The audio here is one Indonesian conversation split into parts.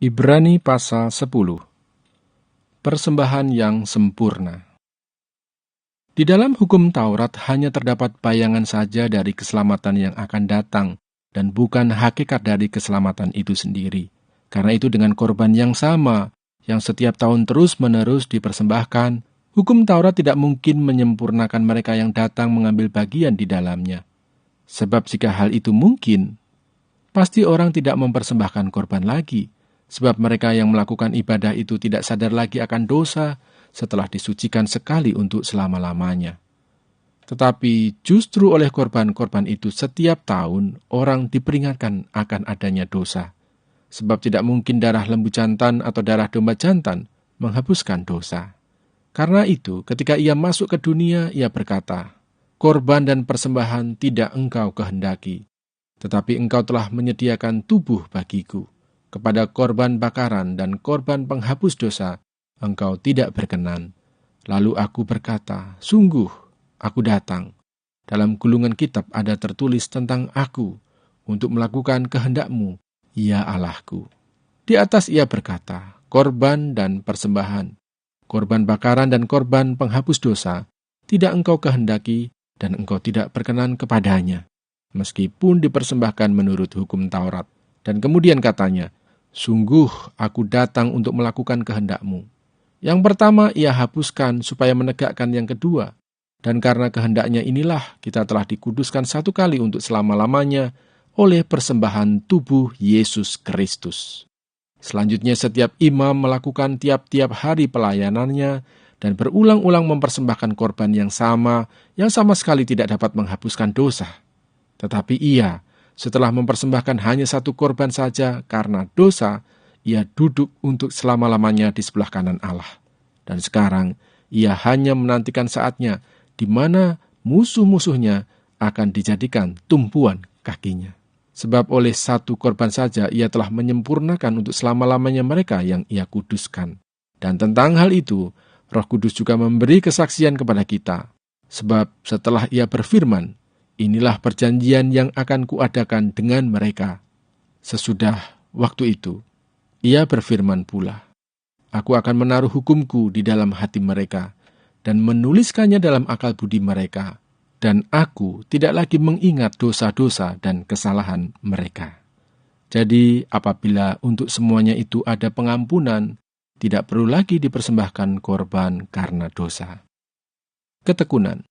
Ibrani pasal 10. Persembahan yang sempurna. Di dalam hukum Taurat hanya terdapat bayangan saja dari keselamatan yang akan datang dan bukan hakikat dari keselamatan itu sendiri. Karena itu dengan korban yang sama, yang setiap tahun terus-menerus dipersembahkan, hukum Taurat tidak mungkin menyempurnakan mereka yang datang mengambil bagian di dalamnya. Sebab jika hal itu mungkin, pasti orang tidak mempersembahkan korban lagi. Sebab mereka yang melakukan ibadah itu tidak sadar lagi akan dosa setelah disucikan sekali untuk selama-lamanya. Tetapi justru oleh korban-korban itu setiap tahun orang diperingatkan akan adanya dosa. Sebab tidak mungkin darah lembu jantan atau darah domba jantan menghapuskan dosa. Karena itu ketika ia masuk ke dunia, ia berkata, "Korban dan persembahan tidak engkau kehendaki, tetapi engkau telah menyediakan tubuh bagiku. Kepada korban bakaran dan korban penghapus dosa, engkau tidak berkenan." Lalu aku berkata, "Sungguh, aku datang. Dalam gulungan kitab ada tertulis tentang aku, untuk melakukan kehendak-Mu, ya Allahku." Di atas ia berkata, "Korban dan persembahan, korban bakaran dan korban penghapus dosa, tidak engkau kehendaki dan engkau tidak berkenan kepadanya, meskipun dipersembahkan menurut hukum Taurat." Dan kemudian katanya, "Sungguh aku datang untuk melakukan kehendak-Mu." Yang pertama ia hapuskan supaya menegakkan yang kedua. Dan karena kehendaknya inilah kita telah dikuduskan satu kali untuk selama-lamanya oleh persembahan tubuh Yesus Kristus. Selanjutnya setiap imam melakukan tiap-tiap hari pelayanannya dan berulang-ulang mempersembahkan korban yang sama sekali tidak dapat menghapuskan dosa. Tetapi ia setelah mempersembahkan hanya satu korban saja karena dosa, ia duduk untuk selama-lamanya di sebelah kanan Allah. Dan sekarang, ia hanya menantikan saatnya di mana musuh-musuhnya akan dijadikan tumpuan kakinya. Sebab oleh satu korban saja, ia telah menyempurnakan untuk selama-lamanya mereka yang ia kuduskan. Dan tentang hal itu, Roh Kudus juga memberi kesaksian kepada kita. Sebab setelah ia berfirman, "Inilah perjanjian yang akan kuadakan dengan mereka." Sesudah waktu itu, ia berfirman pula, "Aku akan menaruh hukumku di dalam hati mereka, dan menuliskannya dalam akal budi mereka, dan aku tidak lagi mengingat dosa-dosa dan kesalahan mereka." Jadi, apabila untuk semuanya itu ada pengampunan, tidak perlu lagi dipersembahkan korban karena dosa. Ketekunan.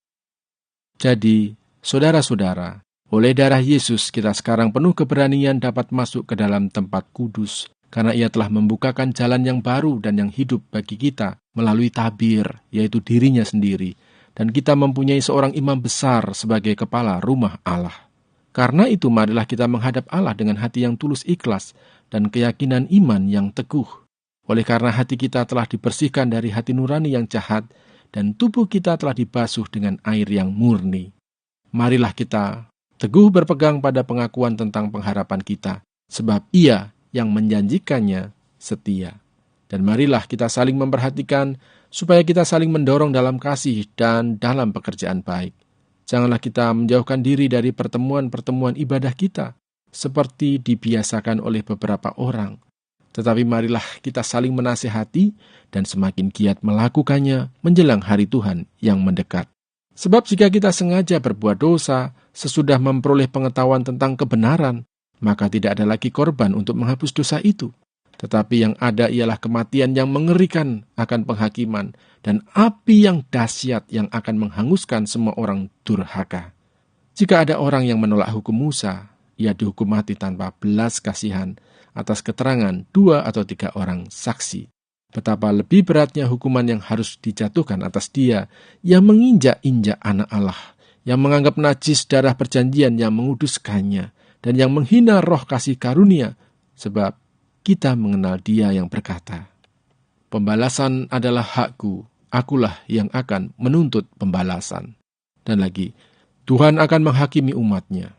Jadi, saudara-saudara, oleh darah Yesus kita sekarang penuh keberanian dapat masuk ke dalam tempat kudus, karena ia telah membukakan jalan yang baru dan yang hidup bagi kita melalui tabir, yaitu dirinya sendiri, dan kita mempunyai seorang imam besar sebagai kepala rumah Allah. Karena itu marilah kita menghadap Allah dengan hati yang tulus ikhlas dan keyakinan iman yang teguh. Oleh karena hati kita telah dibersihkan dari hati nurani yang jahat, dan tubuh kita telah dibasuh dengan air yang murni. Marilah kita teguh berpegang pada pengakuan tentang pengharapan kita, sebab Ia yang menjanjikannya setia. Dan marilah kita saling memperhatikan, supaya kita saling mendorong dalam kasih dan dalam pekerjaan baik. Janganlah kita menjauhkan diri dari pertemuan-pertemuan ibadah kita, seperti dibiasakan oleh beberapa orang. Tetapi marilah kita saling menasihati dan semakin giat melakukannya menjelang hari Tuhan yang mendekat. Sebab jika kita sengaja berbuat dosa sesudah memperoleh pengetahuan tentang kebenaran, maka tidak ada lagi korban untuk menghapus dosa itu. Tetapi yang ada ialah kematian yang mengerikan akan penghakiman dan api yang dahsyat yang akan menghanguskan semua orang durhaka. Jika ada orang yang menolak hukum Musa, ia dihukum mati tanpa belas kasihan atas keterangan 2 atau 3 orang saksi. Betapa lebih beratnya hukuman yang harus dijatuhkan atas dia yang menginjak-injak anak Allah, yang menganggap najis darah perjanjian yang menguduskannya, dan yang menghina roh kasih karunia, sebab kita mengenal Dia yang berkata, "Pembalasan adalah hakku, akulah yang akan menuntut pembalasan." Dan lagi, Tuhan akan menghakimi umatnya.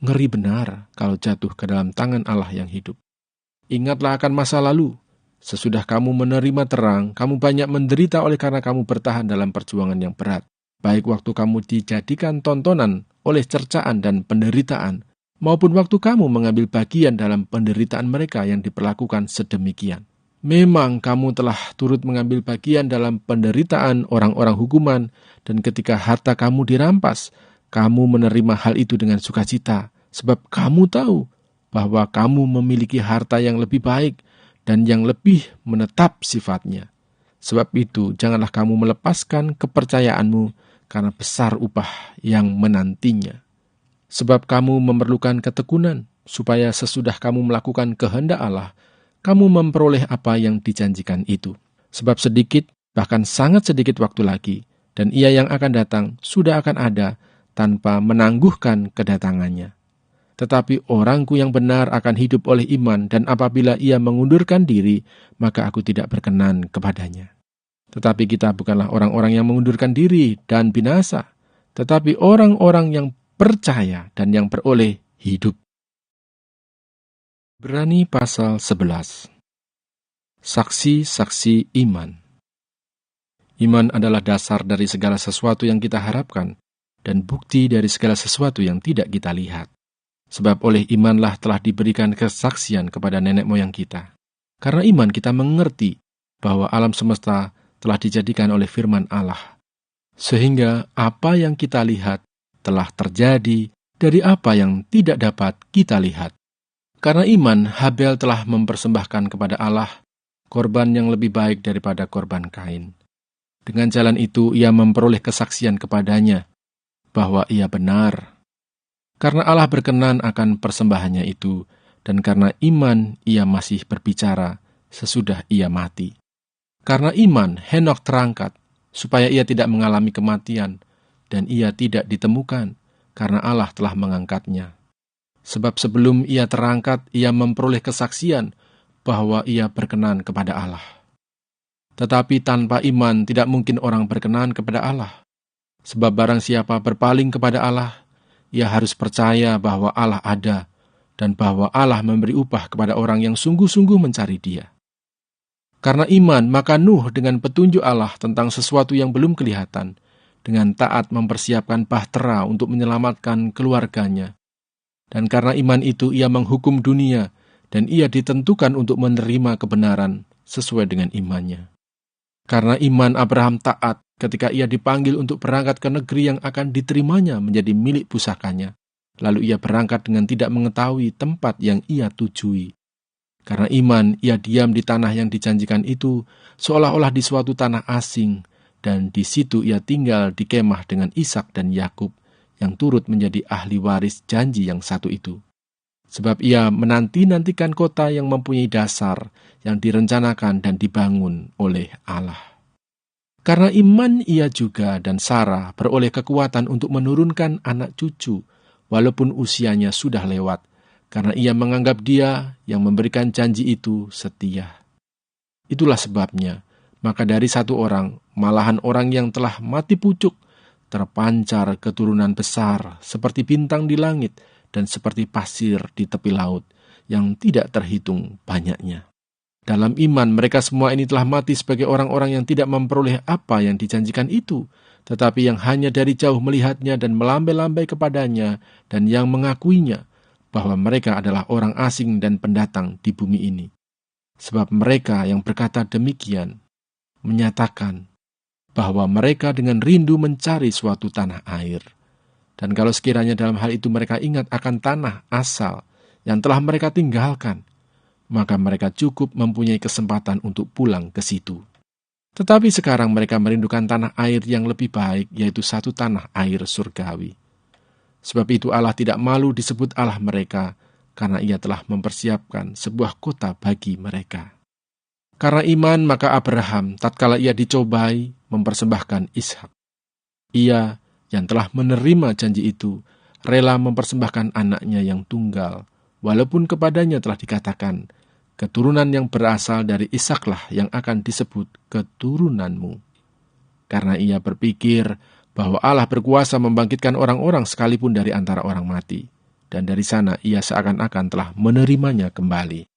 Ngeri benar kalau jatuh ke dalam tangan Allah yang hidup. Ingatlah akan masa lalu. Sesudah kamu menerima terang, kamu banyak menderita oleh karena kamu bertahan dalam perjuangan yang berat. Baik waktu kamu dijadikan tontonan oleh cercaan dan penderitaan, maupun waktu kamu mengambil bagian dalam penderitaan mereka yang diperlakukan sedemikian. Memang kamu telah turut mengambil bagian dalam penderitaan orang-orang hukuman, dan ketika harta kamu dirampas, kamu menerima hal itu dengan sukacita, sebab kamu tahu bahwa kamu memiliki harta yang lebih baik dan yang lebih menetap sifatnya. Sebab itu, janganlah kamu melepaskan kepercayaanmu, karena besar upah yang menantinya. Sebab kamu memerlukan ketekunan, supaya sesudah kamu melakukan kehendak Allah, kamu memperoleh apa yang dijanjikan itu. Sebab sedikit, bahkan sangat sedikit waktu lagi, dan Ia yang akan datang sudah akan ada tanpa menangguhkan kedatangannya. Tetapi orangku yang benar akan hidup oleh iman, dan apabila ia mengundurkan diri, maka aku tidak berkenan kepadanya. Tetapi kita bukanlah orang-orang yang mengundurkan diri dan binasa, tetapi orang-orang yang percaya dan yang beroleh hidup. Ibrani pasal 11. Saksi-saksi iman. Iman adalah dasar dari segala sesuatu yang kita harapkan, dan bukti dari segala sesuatu yang tidak kita lihat. Sebab oleh imanlah telah diberikan kesaksian kepada nenek moyang kita. Karena iman kita mengerti bahwa alam semesta telah dijadikan oleh firman Allah. Sehingga apa yang kita lihat telah terjadi dari apa yang tidak dapat kita lihat. Karena iman, Habel telah mempersembahkan kepada Allah korban yang lebih baik daripada korban Kain. Dengan jalan itu ia memperoleh kesaksian kepadanya bahwa ia benar. Karena Allah berkenan akan persembahannya itu, dan karena iman ia masih berbicara sesudah ia mati. Karena iman, Henokh terangkat, supaya ia tidak mengalami kematian, dan ia tidak ditemukan, karena Allah telah mengangkatnya. Sebab sebelum ia terangkat, ia memperoleh kesaksian bahwa ia berkenan kepada Allah. Tetapi tanpa iman tidak mungkin orang berkenan kepada Allah. Sebab barang siapa berpaling kepada Allah, ia harus percaya bahwa Allah ada, dan bahwa Allah memberi upah kepada orang yang sungguh-sungguh mencari Dia. Karena iman, maka Nuh dengan petunjuk Allah tentang sesuatu yang belum kelihatan, dengan taat mempersiapkan bahtera untuk menyelamatkan keluarganya. Dan karena iman itu ia menghukum dunia, dan ia ditentukan untuk menerima kebenaran sesuai dengan imannya. Karena iman Abraham taat ketika ia dipanggil untuk berangkat ke negeri yang akan diterimanya menjadi milik pusakanya. Lalu ia berangkat dengan tidak mengetahui tempat yang ia tujui. Karena iman, ia diam di tanah yang dijanjikan itu, seolah-olah di suatu tanah asing, dan di situ ia tinggal di kemah dengan Ishak dan Yakub, yang turut menjadi ahli waris janji yang satu itu. Sebab ia menanti-nantikan kota yang mempunyai dasar, yang direncanakan dan dibangun oleh Allah. Karena iman ia juga dan Sarah beroleh kekuatan untuk menurunkan anak cucu, walaupun usianya sudah lewat, karena ia menganggap Dia yang memberikan janji itu setia. Itulah sebabnya, maka dari satu orang, malahan orang yang telah mati pucuk, terpancar keturunan besar seperti bintang di langit dan seperti pasir di tepi laut yang tidak terhitung banyaknya. Dalam iman mereka semua ini telah mati sebagai orang-orang yang tidak memperoleh apa yang dijanjikan itu, tetapi yang hanya dari jauh melihatnya dan melambai-lambai kepadanya dan yang mengakuinya bahwa mereka adalah orang asing dan pendatang di bumi ini. Sebab mereka yang berkata demikian menyatakan bahwa mereka dengan rindu mencari suatu tanah air. Dan kalau sekiranya dalam hal itu mereka ingat akan tanah asal yang telah mereka tinggalkan, maka mereka cukup mempunyai kesempatan untuk pulang ke situ. Tetapi sekarang mereka merindukan tanah air yang lebih baik, yaitu satu tanah air surgawi. Sebab itu Allah tidak malu disebut Allah mereka, karena Ia telah mempersiapkan sebuah kota bagi mereka. Karena iman, maka Abraham, tatkala ia dicobai, mempersembahkan Ishak. Ia yang telah menerima janji itu, rela mempersembahkan anaknya yang tunggal, walaupun kepadanya telah dikatakan, keturunan yang berasal dari Ishaklah yang akan disebut keturunanmu. Karena ia berpikir bahwa Allah berkuasa membangkitkan orang-orang sekalipun dari antara orang mati, dan dari sana ia seakan-akan telah menerimanya kembali.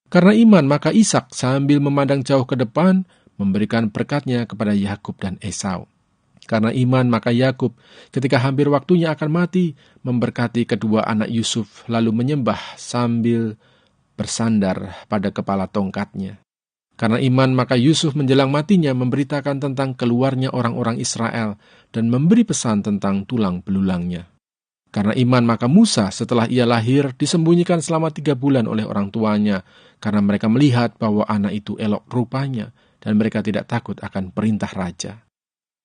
Karena iman, maka Ishak sambil memandang jauh ke depan, memberikan berkatnya kepada Yakub dan Esau. Karena iman maka Yakub ketika hampir waktunya akan mati memberkati kedua anak Yusuf lalu menyembah sambil bersandar pada kepala tongkatnya. Karena iman maka Yusuf menjelang matinya memberitakan tentang keluarnya orang-orang Israel dan memberi pesan tentang tulang belulangnya. Karena iman maka Musa setelah ia lahir disembunyikan selama 3 bulan oleh orang tuanya karena mereka melihat bahwa anak itu elok rupanya dan mereka tidak takut akan perintah raja.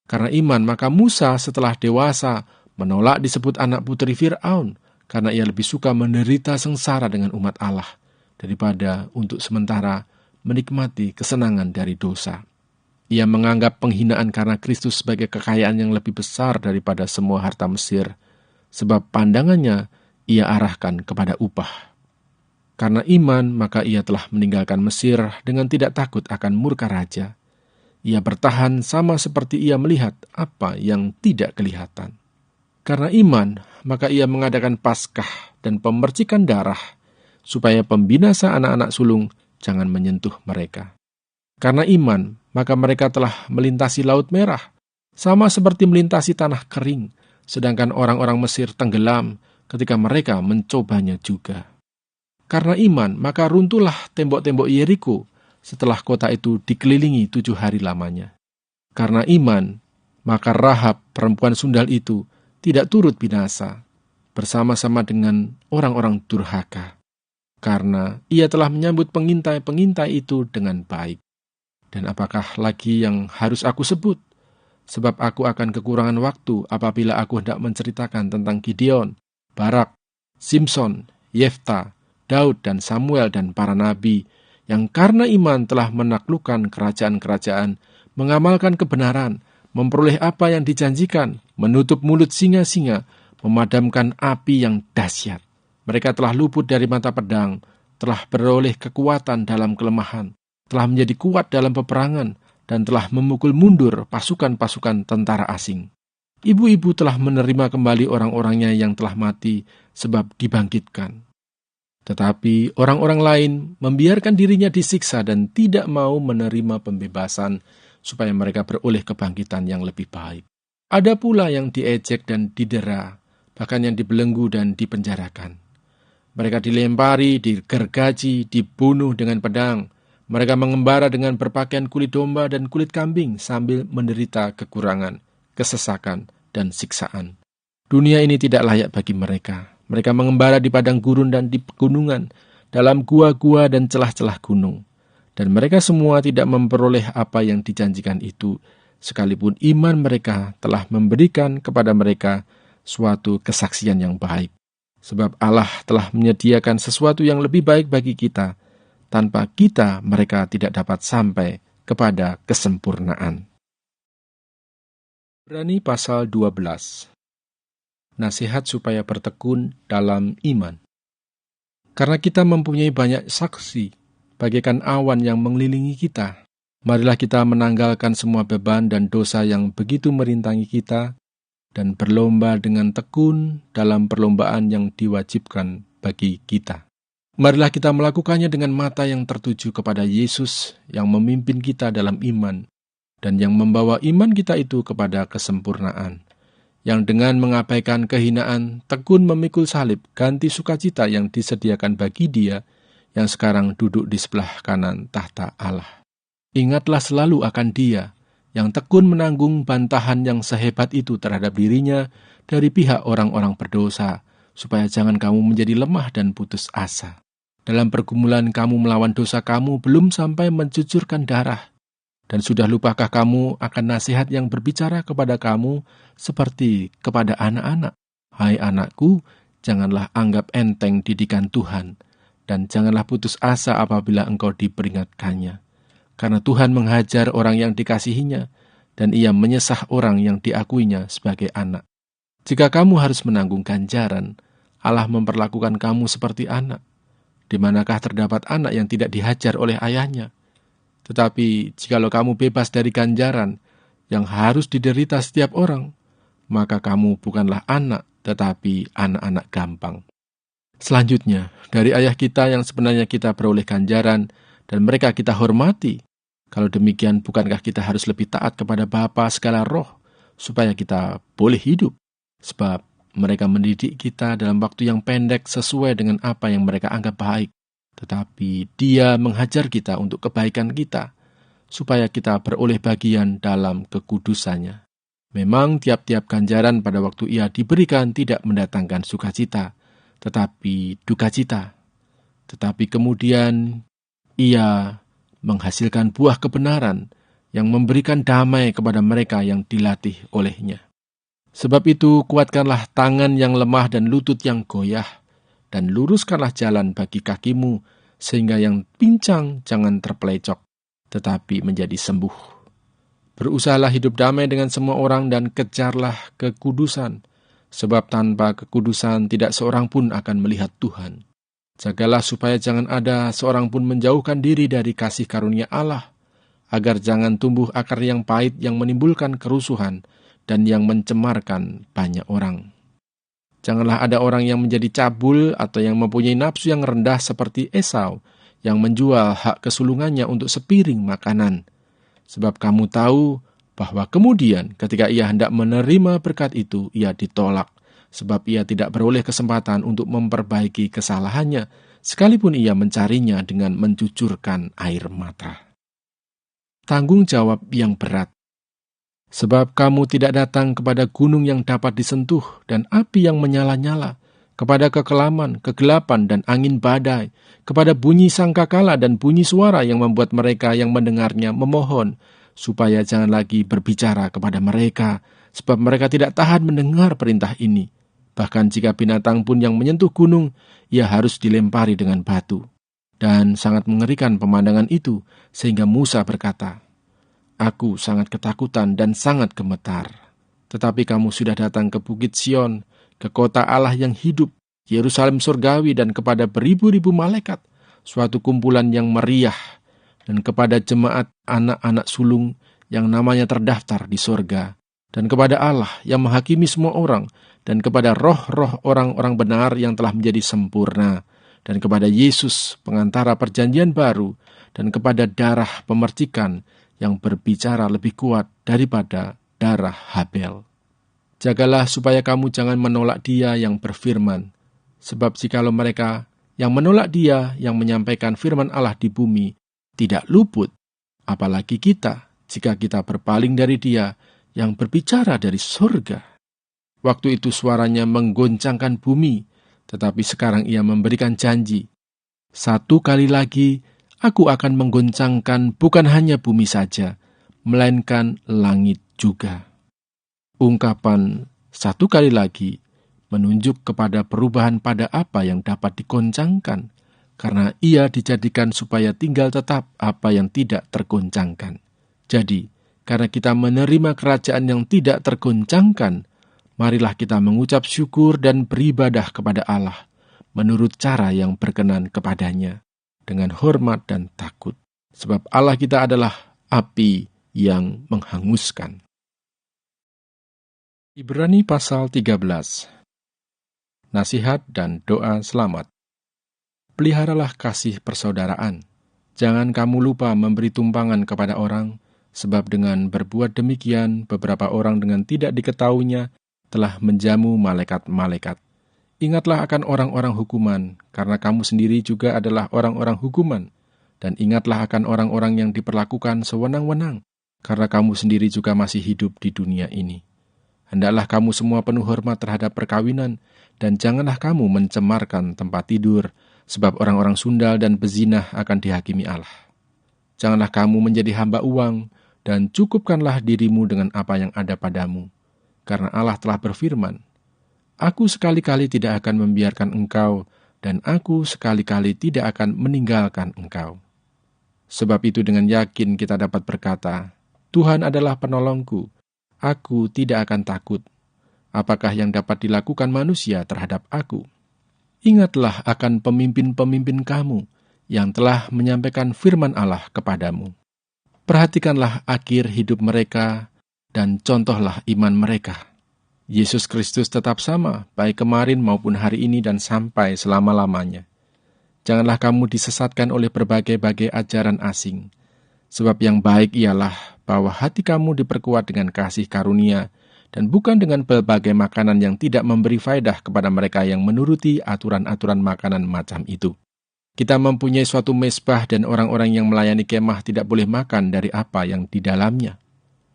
Karena iman maka Musa setelah dewasa menolak disebut anak putri Fir'aun karena ia lebih suka menderita sengsara dengan umat Allah daripada untuk sementara menikmati kesenangan dari dosa. Ia menganggap penghinaan karena Kristus sebagai kekayaan yang lebih besar daripada semua harta Mesir, sebab pandangannya ia arahkan kepada upah. Karena iman maka ia telah meninggalkan Mesir dengan tidak takut akan murka raja. Ia bertahan sama seperti ia melihat apa yang tidak kelihatan. Karena iman, maka ia mengadakan Paskah dan pemercikan darah, supaya pembinasa anak-anak sulung jangan menyentuh mereka. Karena iman, maka mereka telah melintasi Laut Merah, sama seperti melintasi tanah kering, sedangkan orang-orang Mesir tenggelam ketika mereka mencobanya juga. Karena iman, maka runtuhlah tembok-tembok Yeriko, setelah kota itu dikelilingi 7 hari lamanya. Karena iman, maka Rahab perempuan sundal itu tidak turut binasa, bersama-sama dengan orang-orang durhaka. Karena ia telah menyambut pengintai-pengintai itu dengan baik. Dan apakah lagi yang harus aku sebut? Sebab aku akan kekurangan waktu apabila aku hendak menceritakan tentang Gideon, Barak, Simson, Yefta, Daud dan Samuel dan para nabi, yang karena iman telah menaklukkan kerajaan-kerajaan, mengamalkan kebenaran, memperoleh apa yang dijanjikan, menutup mulut singa-singa, memadamkan api yang dahsyat. Mereka telah luput dari mata pedang, telah beroleh kekuatan dalam kelemahan, telah menjadi kuat dalam peperangan, dan telah memukul mundur pasukan-pasukan tentara asing. Ibu-ibu telah menerima kembali orang-orangnya yang telah mati, sebab dibangkitkan. Tetapi orang-orang lain membiarkan dirinya disiksa dan tidak mau menerima pembebasan supaya mereka beroleh kebangkitan yang lebih baik. Ada pula yang diejek dan didera, bahkan yang dibelenggu dan dipenjarakan. Mereka dilempari, digergaji, dibunuh dengan pedang. Mereka mengembara dengan berpakaian kulit domba dan kulit kambing sambil menderita kekurangan, kesesakan, dan siksaan. Dunia ini tidak layak bagi mereka. Mereka mengembara di padang gurun dan di pegunungan, dalam gua-gua dan celah-celah gunung. Dan mereka semua tidak memperoleh apa yang dijanjikan itu, sekalipun iman mereka telah memberikan kepada mereka suatu kesaksian yang baik. Sebab Allah telah menyediakan sesuatu yang lebih baik bagi kita. Tanpa kita, mereka tidak dapat sampai kepada kesempurnaan. Ibrani pasal 12. Nasihat supaya bertekun dalam iman. Karena kita mempunyai banyak saksi, bagaikan awan yang mengelilingi kita, marilah kita menanggalkan semua beban dan dosa yang begitu merintangi kita, dan berlomba dengan tekun dalam perlombaan yang diwajibkan bagi kita. Marilah kita melakukannya dengan mata yang tertuju kepada Yesus yang memimpin kita dalam iman, dan yang membawa iman kita itu kepada kesempurnaan. Yang dengan mengabaikan kehinaan, tekun memikul salib, ganti sukacita yang disediakan bagi Dia, yang sekarang duduk di sebelah kanan tahta Allah. Ingatlah selalu akan Dia, yang tekun menanggung bantahan yang sehebat itu terhadap dirinya dari pihak orang-orang berdosa, supaya jangan kamu menjadi lemah dan putus asa. Dalam pergumulan kamu melawan dosa kamu belum sampai mencucurkan darah. Dan sudah lupakah kamu akan nasihat yang berbicara kepada kamu seperti kepada anak-anak? Hai anakku, janganlah anggap enteng didikan Tuhan, dan janganlah putus asa apabila engkau diperingatkannya. Karena Tuhan menghajar orang yang dikasihinya, dan Ia menyesah orang yang diakuinya sebagai anak. Jika kamu harus menanggung ganjaran, Allah memperlakukan kamu seperti anak. Di manakah terdapat anak yang tidak dihajar oleh ayahnya? Tetapi jikalau kamu bebas dari ganjaran yang harus diderita setiap orang, maka kamu bukanlah anak, tetapi anak-anak gampang. Selanjutnya, dari ayah kita yang sebenarnya kita beroleh ganjaran, dan mereka kita hormati. Kalau demikian, bukankah kita harus lebih taat kepada Bapa segala roh, supaya kita boleh hidup. Sebab mereka mendidik kita dalam waktu yang pendek sesuai dengan apa yang mereka anggap baik. Tetapi Dia menghajar kita untuk kebaikan kita, supaya kita beroleh bagian dalam kekudusannya. Memang tiap-tiap ganjaran pada waktu ia diberikan tidak mendatangkan sukacita, tetapi duka cita. Tetapi kemudian ia menghasilkan buah kebenaran yang memberikan damai kepada mereka yang dilatih olehnya. Sebab itu, kuatkanlah tangan yang lemah dan lutut yang goyah, dan luruskanlah jalan bagi kakimu, sehingga yang pincang jangan terpelecok, tetapi menjadi sembuh. Berusahalah hidup damai dengan semua orang dan kejarlah kekudusan, sebab tanpa kekudusan tidak seorang pun akan melihat Tuhan. Jagalah supaya jangan ada seorang pun menjauhkan diri dari kasih karunia Allah, agar jangan tumbuh akar yang pahit yang menimbulkan kerusuhan dan yang mencemarkan banyak orang. Janganlah ada orang yang menjadi cabul atau yang mempunyai nafsu yang rendah seperti Esau, yang menjual hak kesulungannya untuk sepiring makanan. Sebab kamu tahu bahwa kemudian ketika ia hendak menerima berkat itu, ia ditolak, sebab ia tidak beroleh kesempatan untuk memperbaiki kesalahannya, sekalipun ia mencarinya dengan mencucurkan air mata. Tanggung jawab yang berat. Sebab kamu tidak datang kepada gunung yang dapat disentuh dan api yang menyala-nyala, kepada kekelaman, kegelapan, dan angin badai, kepada bunyi sangkakala dan bunyi suara yang membuat mereka yang mendengarnya memohon, supaya jangan lagi berbicara kepada mereka, sebab mereka tidak tahan mendengar perintah ini. Bahkan jika binatang pun yang menyentuh gunung, ia harus dilempari dengan batu. Dan sangat mengerikan pemandangan itu, sehingga Musa berkata, "Aku sangat ketakutan dan sangat gemetar. Tetapi kamu sudah datang ke Bukit Sion, ke kota Allah yang hidup, Yerusalem surgawi, dan kepada beribu-ribu malaikat, suatu kumpulan yang meriah, dan kepada jemaat anak-anak sulung yang namanya terdaftar di sorga, dan kepada Allah yang menghakimi semua orang, dan kepada roh-roh orang-orang benar yang telah menjadi sempurna, dan kepada Yesus, pengantara perjanjian baru, dan kepada darah pemercikan yang berbicara lebih kuat daripada darah Habel. Jagalah supaya kamu jangan menolak Dia yang berfirman, sebab jikalau mereka yang menolak Dia yang menyampaikan firman Allah di bumi tidak luput, apalagi kita jika kita berpaling dari Dia yang berbicara dari surga." Waktu itu suaranya menggoncangkan bumi, tetapi sekarang ia memberikan janji, "Satu kali lagi Aku akan menggoncangkan bukan hanya bumi saja, melainkan langit juga." Ungkapan "satu kali lagi" menunjuk kepada perubahan pada apa yang dapat digoncangkan, karena ia dijadikan supaya tinggal tetap apa yang tidak tergoncangkan. Jadi, karena kita menerima kerajaan yang tidak tergoncangkan, marilah kita mengucap syukur dan beribadah kepada Allah menurut cara yang berkenan kepadanya, dengan hormat dan takut. Sebab Allah kita adalah api yang menghanguskan. Ibrani pasal 13. Nasihat dan doa selamat. Peliharalah kasih persaudaraan. Jangan kamu lupa memberi tumpangan kepada orang, sebab dengan berbuat demikian beberapa orang dengan tidak diketahuinya telah menjamu malaikat-malaikat. Ingatlah akan orang-orang hukuman, karena kamu sendiri juga adalah orang-orang hukuman. Dan ingatlah akan orang-orang yang diperlakukan sewenang-wenang, karena kamu sendiri juga masih hidup di dunia ini. Hendaklah kamu semua penuh hormat terhadap perkawinan, dan janganlah kamu mencemarkan tempat tidur, sebab orang-orang sundal dan pezinah akan dihakimi Allah. Janganlah kamu menjadi hamba uang, dan cukupkanlah dirimu dengan apa yang ada padamu. Karena Allah telah berfirman, "Aku sekali-kali tidak akan membiarkan engkau, dan aku sekali-kali tidak akan meninggalkan engkau." Sebab itu dengan yakin kita dapat berkata, "Tuhan adalah penolongku, aku tidak akan takut. Apakah yang dapat dilakukan manusia terhadap aku?" Ingatlah akan pemimpin-pemimpin kamu yang telah menyampaikan firman Allah kepadamu. Perhatikanlah akhir hidup mereka dan contohlah iman mereka. Yesus Kristus tetap sama, baik kemarin maupun hari ini dan sampai selama-lamanya. Janganlah kamu disesatkan oleh berbagai-bagai ajaran asing, sebab yang baik ialah bahwa hati kamu diperkuat dengan kasih karunia dan bukan dengan berbagai makanan yang tidak memberi faedah kepada mereka yang menuruti aturan-aturan makanan macam itu. Kita mempunyai suatu mezbah dan orang-orang yang melayani kemah tidak boleh makan dari apa yang di dalamnya.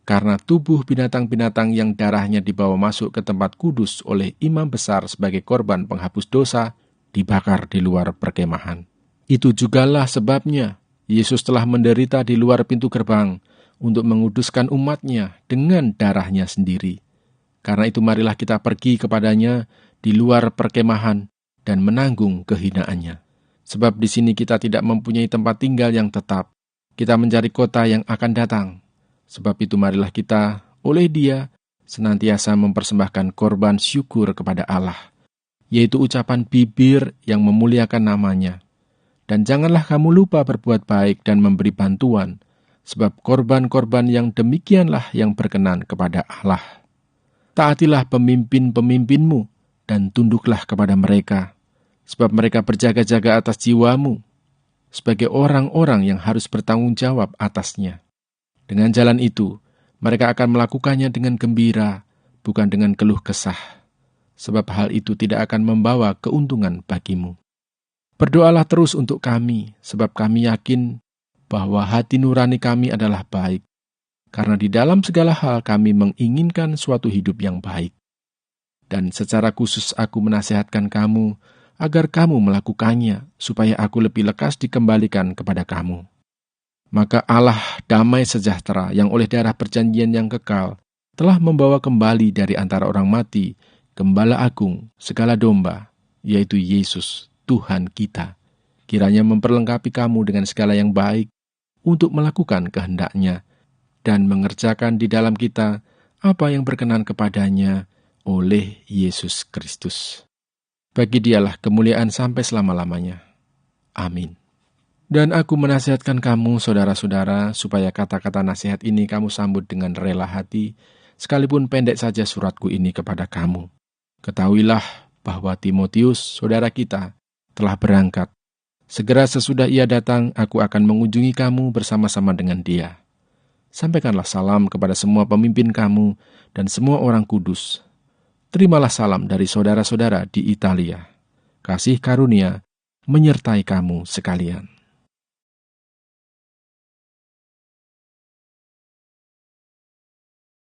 Karena tubuh binatang-binatang yang darahnya dibawa masuk ke tempat kudus oleh imam besar sebagai korban penghapus dosa, dibakar di luar perkemahan. Itu jugalah sebabnya Yesus telah menderita di luar pintu gerbang untuk menguduskan umatnya dengan darahnya sendiri. Karena itu marilah kita pergi kepadanya di luar perkemahan dan menanggung kehinaannya. Sebab di sini kita tidak mempunyai tempat tinggal yang tetap. Kita mencari kota yang akan datang. Sebab itu marilah kita oleh Dia senantiasa mempersembahkan korban syukur kepada Allah, yaitu ucapan bibir yang memuliakan namanya. Dan janganlah kamu lupa berbuat baik dan memberi bantuan, sebab korban-korban yang demikianlah yang berkenan kepada Allah. Taatilah pemimpin-pemimpinmu dan tunduklah kepada mereka, sebab mereka berjaga-jaga atas jiwamu, sebagai orang-orang yang harus bertanggung jawab atasnya. Dengan jalan itu, mereka akan melakukannya dengan gembira, bukan dengan keluh kesah, sebab hal itu tidak akan membawa keuntungan bagimu. Berdoalah terus untuk kami, sebab kami yakin bahwa hati nurani kami adalah baik, karena di dalam segala hal kami menginginkan suatu hidup yang baik. Dan secara khusus aku menasihatkan kamu, agar kamu melakukannya, supaya aku lebih lekas dikembalikan kepada kamu. Maka Allah damai sejahtera yang oleh darah perjanjian yang kekal telah membawa kembali dari antara orang mati Gembala Agung segala domba, yaitu Yesus, Tuhan kita. Kiranya memperlengkapi kamu dengan segala yang baik untuk melakukan kehendak-Nya dan mengerjakan di dalam kita apa yang berkenan kepadanya oleh Yesus Kristus. Bagi Dialah kemuliaan sampai selama-lamanya. Amin. Dan aku menasihatkan kamu, saudara-saudara, supaya kata-kata nasihat ini kamu sambut dengan rela hati, sekalipun pendek saja suratku ini kepada kamu. Ketahuilah bahwa Timotius, saudara kita, telah berangkat. Segera sesudah ia datang, aku akan mengunjungi kamu bersama-sama dengan dia. Sampaikanlah salam kepada semua pemimpin kamu dan semua orang kudus. Terimalah salam dari saudara-saudara di Italia. Kasih karunia menyertai kamu sekalian.